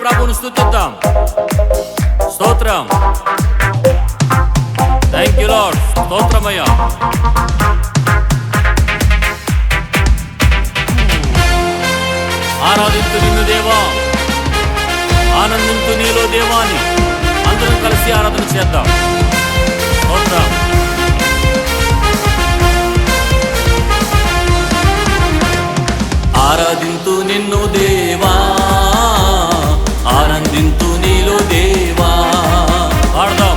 ప్రభువును స్తుతిద్దాం. స్తోత్రం. Thank you lord. స్తోత్రమయ్యా. ఆరాధించు నిన్ను దేవా, ఆనందించు నీలో దేవాని అందరం కలిసి ఆరాధన చేద్దాం. స్తోత్రం. ఆరాధించు నిన్ను దేవా, ఆనందించు నీలో దేవా. పాడదాం.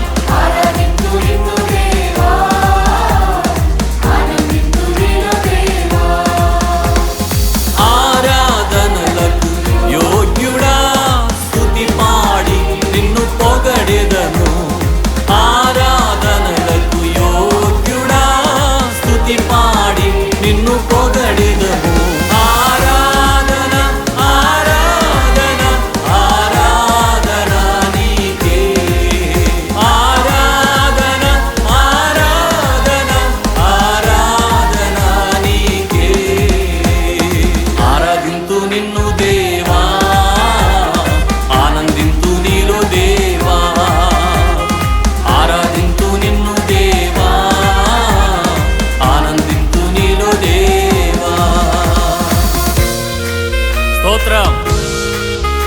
ఆరాధనలకు యోగ్యుడా, స్తుతి పాడి నిన్ను పొగడెదను. ఆరాధనలకు యోగ్యుడా, స్తుతి పాడి నిన్ను పొగడెదను.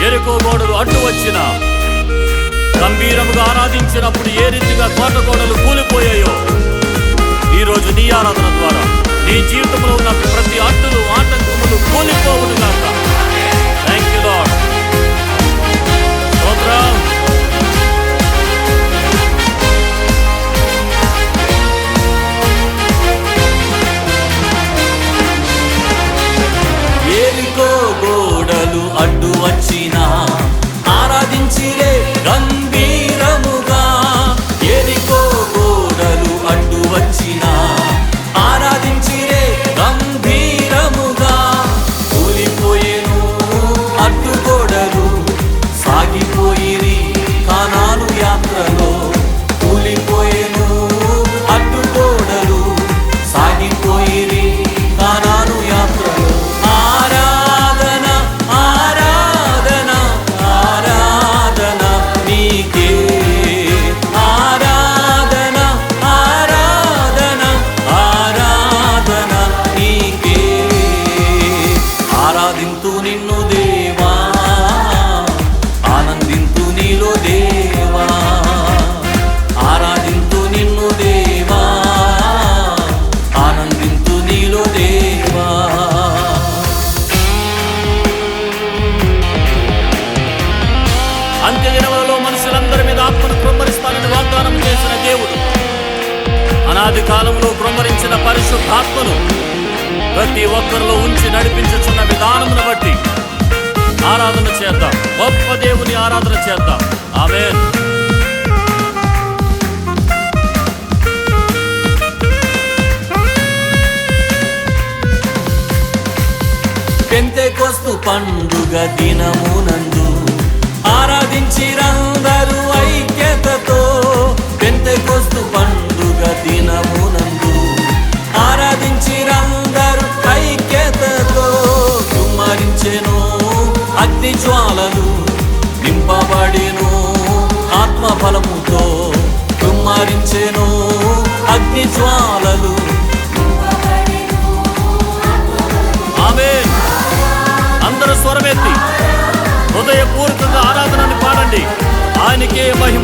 ఎరికో గోడలు అడ్డు వచ్చిన గంభీరముగా ఆరాధించినప్పుడు ఏ రీతిగా కోట గోడలు కూలిపోయాయో, ఈరోజు నీ ఆరాధన ద్వారా నీ జీవితంలో ఉన్న ప్రతి అడ్డులు ఆటంకములు కూలిపోవును గాక. Thank you lord. స్తోత్రం. ఎరికో గోడలు అడ్డు వచ్చిన ఆరాధించిరే గంభీరముగా. ఎరికో గోడలు అడ్డు వచ్చిన ఆరాధించిరే గంభీరముగా. కూలిపోయేను అడ్డు గోడలు, సాగిపోయిరి కానాను యాత్రలో. కూలిపోయేను అడ్డు గోడలు, సాగిపోయిరి కానాను యాత్రలో. ఆరాధన ఆరాధన ఆరాధన నీకే. ఆరాధన ఆరాధన ఆరాధన నీకే. ఆరాధింతు నిన్ను దేవా, ఆనందింతు నీలో దేవా. ఆరాధింతు నిన్ను దేవా, ఆనందింతు నీలో దేవా. అంత్యదినములలో మనుషులందరి మీద ఆత్మను కృమ్మరిస్తానని వాగ్దానం చేసిన దేవుడు, అనాది కాలంలో కృమ్మరించిన పరిశుద్ధాత్మను ప్రతి ఒక్కరిలో ఉంచి నడిపించుచున్న విధానమును బట్టి ఆరాధన చేద్దాం. గొప్ప దేవుని ఆరాధన చేద్దాం. ఆమేన్. పెంతెకొస్తు పండుగ దినమునందు ఆరాధించిరందరూ ఐక్యతతో. పెంతెకొస్తు పండుగ దినమునందు ఆరాధించిరందరూ ఐక్యతతో. కుమ్మరించెను అగ్ని జ్వాలలు, నింపబడెను ఆత్మఫలముతో. కుమ్మరించెను అగ్ని జ్వాలలు. ఆమేన్. అందరూ స్వరమెత్తి హృదయపూర్వకంగా ఆరాధనని పాడండి. ఆయనకే మహిమ.